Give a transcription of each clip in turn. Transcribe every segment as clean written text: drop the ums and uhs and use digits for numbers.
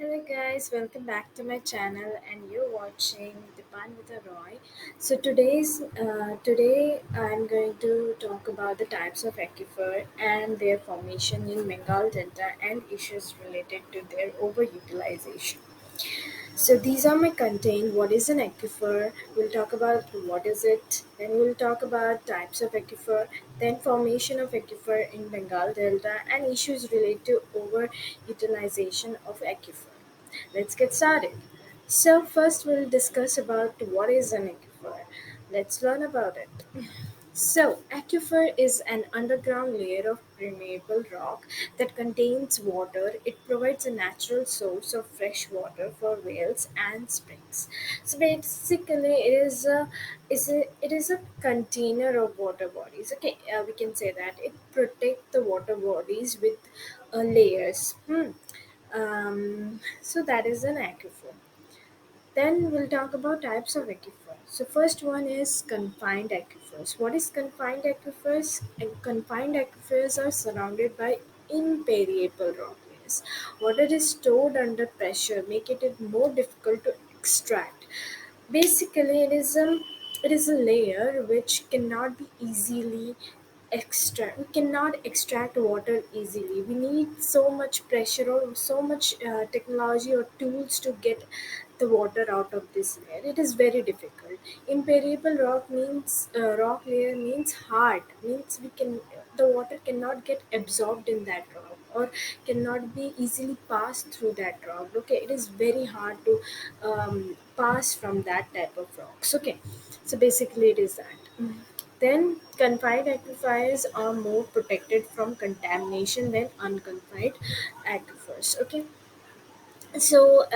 Hello guys, welcome back to my channel and you're watching Dipan with a Roy. Today I'm going to talk about the types of aquifer and their formation in Bengal Delta and issues related to their overutilization. So these are my content. What is an aquifer? We'll talk about what is it. Then we'll talk about types of aquifer. Then formation of aquifer in Bengal Delta and issues related to overutilization of aquifer. Let's get started. So first we'll discuss about what is an aquifer. Let's learn about it. So, aquifer is an underground layer of permeable rock that contains water. It provides a natural source of fresh water for wells and springs. So basically, it is a container of water bodies. Okay, we can say that it protects the water bodies with layers. So that is an aquifer. Then we'll talk about types of aquifers. So first one is confined aquifers. What is confined aquifers? And confined aquifers are surrounded by impermeable rock layers. Water is stored under pressure, making it more difficult to extract. Basically, it is a layer which cannot be easily extract. We cannot extract water easily. We need so much pressure or so much technology or tools to get the water out of this layer. It is very difficult. Impermeable rock layer means hard. Means we can the water cannot get absorbed in that rock or cannot be easily passed through that rock. Okay, it is very hard to pass from that type of rocks. Okay, so basically it is that. Then confined aquifers are more protected from contamination than unconfined aquifers. Okay, so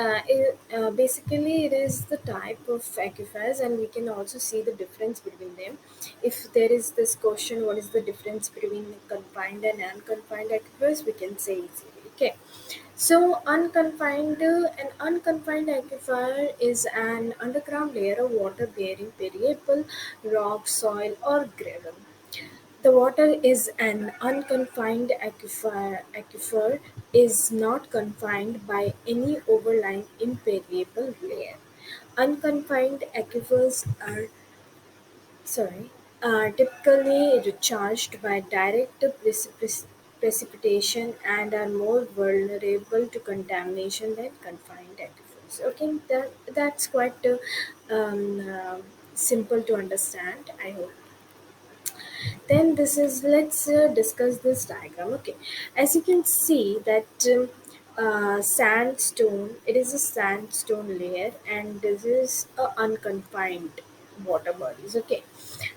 basically, it is the type of aquifers, and we can also see the difference between them. If there is this question, what is the difference between confined and unconfined aquifers? We can say easily. Okay, so an unconfined aquifer is an underground layer of water bearing permeable rock, soil, or gravel. The water is an unconfined aquifer is not confined by any overlying impermeable layer. Unconfined aquifers sorry, are typically recharged by direct precipitation and are more vulnerable to contamination than confined aquifers. Okay, that's quite simple to understand, I hope. Then this is let's discuss this diagram. Okay, as you can see that sandstone, it is a sandstone layer and this is a unconfined water bodies. Okay,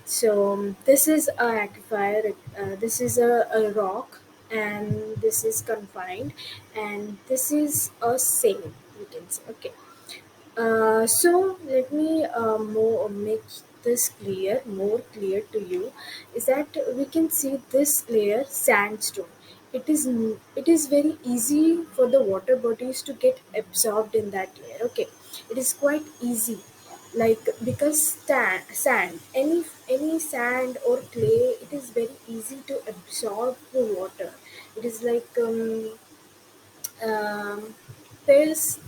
so this is a aquifer, this is a rock, and this is confined, and this is a same, we can say. Okay, so let me more make this more clear to you, is that we can see this layer sandstone. It is very easy for the water bodies to get absorbed in that layer. Okay, it is quite easy, like because sand, any sand or clay, it is very easy to absorb the water. It is like um, there's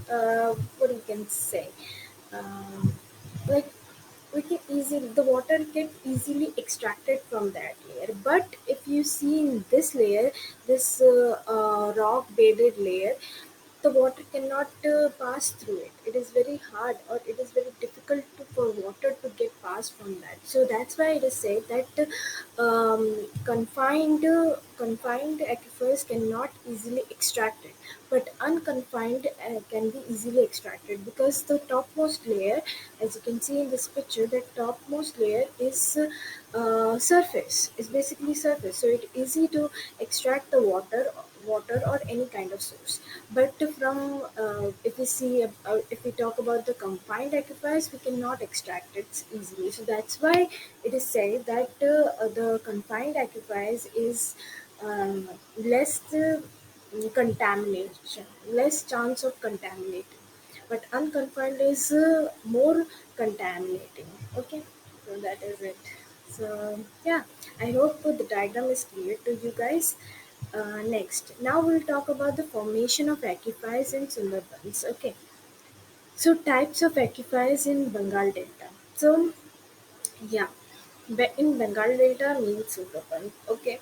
what we can say, um, like we can easily the water get easily extracted from that layer. But if you see in this layer, this rock bedded layer, the water cannot pass through it. It is very hard, or it is very difficult for water to get passed from that. So that's why it is said that confined aquifers cannot easily extract it, but unconfined can be easily extracted, because the topmost layer, as you can see in this picture, the topmost layer is surface. Is basically surface, so it's easy to extract the water or any kind of source. But from if we talk about the confined aquifers, we cannot extract it easily. So that's why it is said that the confined aquifers is less contamination, less chance of contaminating, but unconfined is more contaminating. Okay, so that is it. So yeah, I hope the diagram is clear to you guys. Next, now we'll talk about the formation of aquifers in Sundarbans. Okay, so types of aquifers in Bengal Delta. So yeah, in Bengal Delta means Sundarban. Okay,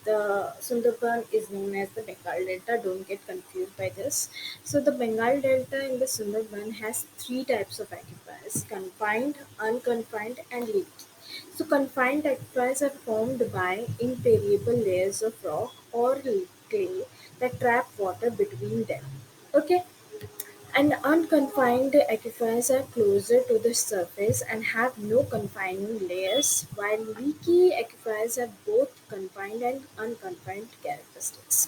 the Sundarban is known as the Bengal Delta. Don't get confused by this. So the Bengal Delta in the Sundarban has three types of aquifers: confined, unconfined, and leaky. So confined aquifers are formed by impermeable layers of rock or clay that trap water between them. Okay, and unconfined aquifers are closer to the surface and have no confining layers, while leaky aquifers have both confined and unconfined characteristics.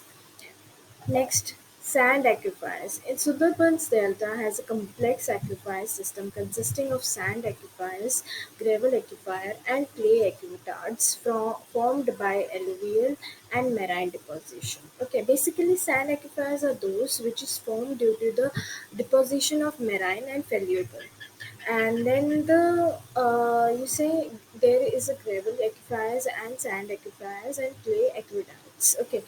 Next, sand aquifers. In Sundarban's delta has a complex aquifer system consisting of sand aquifers, gravel aquifer, and clay aquifers formed by alluvial and marine deposition. Okay, basically sand aquifers are those which is formed due to the deposition of marine and fluvial. And then the you say there is a gravel aquifers and sand aquifers and clay aqueducts. Okay,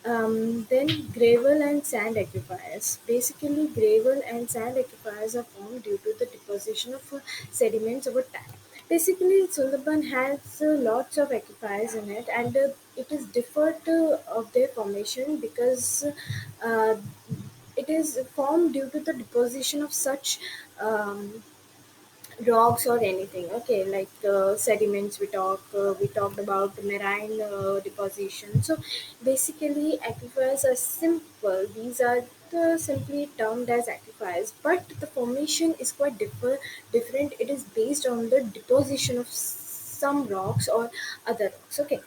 then gravel and sand aquifers. Basically, gravel and sand aquifers are formed due to the deposition of sediments over time. Basically, Sundarban has lots of aquifers in it, and it is differed of their formation because uh, it is formed due to the deposition of such um, rocks or anything. Okay, like sediments we talked about marine deposition. So basically aquifers are simple. These are simply termed as aquifers, but the formation is quite different. It is based on the deposition of some rocks or other rocks. Okay,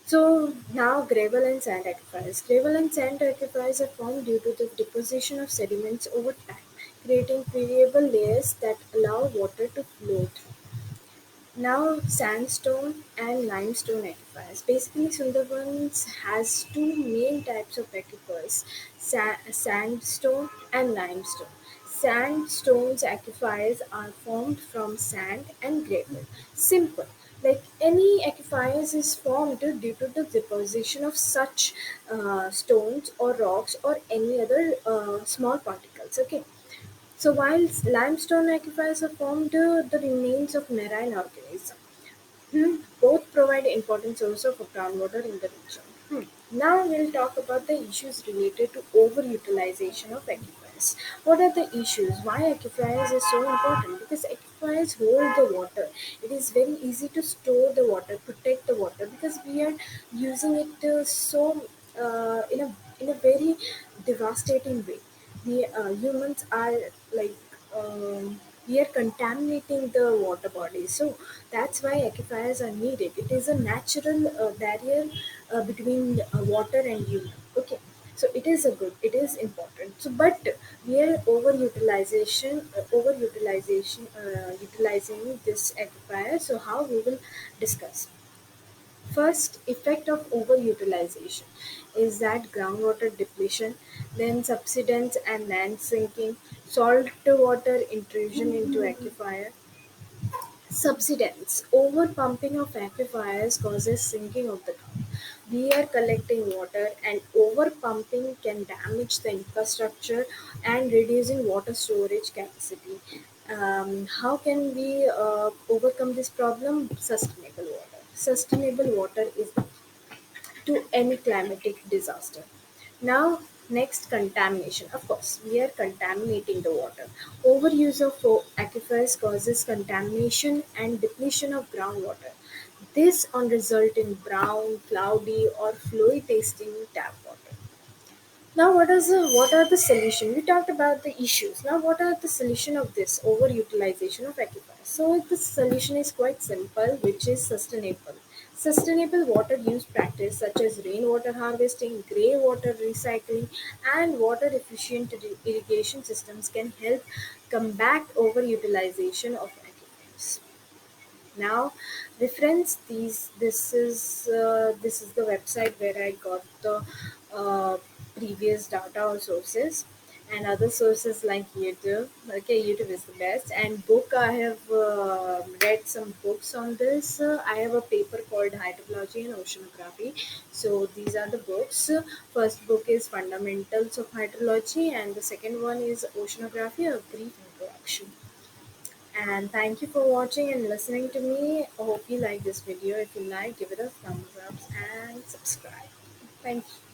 so now gravel and sand aquifers. Gravel and sand aquifers are formed due to the deposition of sediments over time, creating permeable layers that allow water to flow through. Now, sandstone and limestone aquifers. Basically, Sundarbans has two main types of aquifers: sandstone and limestone. Sandstone's aquifers are formed from sand and gravel. Simple. Like any aquifers is formed due to the deposition of such stones or rocks or any other small particles. Okay, so while limestone aquifers are formed the remains of marine organisms, both provide important source of groundwater in the region. Now we'll talk about the issues related to overutilization of aquifers. What are the issues? Why aquifers is so important? Because aquifers hold the water. It is very easy to store the water, protect the water, because we are using it in a very devastating way. We humans are like we are contaminating the water bodies. So that's why aquifers are needed. It is a natural barrier between water and human. Okay, so it is a good, it is important. So, but we are utilizing this aquifer. So, how we will discuss? First effect of overutilization is that groundwater depletion, then subsidence and land sinking, salt water intrusion into aquifer. Subsidence: over-pumping of aquifers causes sinking of the ground. We are collecting water, and over-pumping can damage the infrastructure and reducing water storage capacity. How can we overcome this problem? Sustainable water. Sustainable water is to any climatic disaster. Now, next, contamination. Of course, we are contaminating the water. Overuse of aquifers causes contamination and depletion of groundwater. This on result in brown, cloudy, or fluid tasting tap water. Now, what are the solution? We talked about the issues. Now, what are the solution of this overutilization of aquifers? So, the solution is quite simple, which is sustainable. Sustainable water use practice such as rainwater harvesting, grey water recycling, and water efficient irrigation systems can help combat overutilization of aquifers. Now, reference these. This is the website where I got the uh, previous data or sources. and other sources like YouTube. Okay, YouTube is the best. And book, I have read some books on this. I have a paper called Hydrology and Oceanography. So these are the books. First book is Fundamentals of Hydrology, and the second one is Oceanography, a brief introduction. And thank you for watching and listening to me. I hope you like this video. If you like, give it a thumbs up and subscribe. Thank you.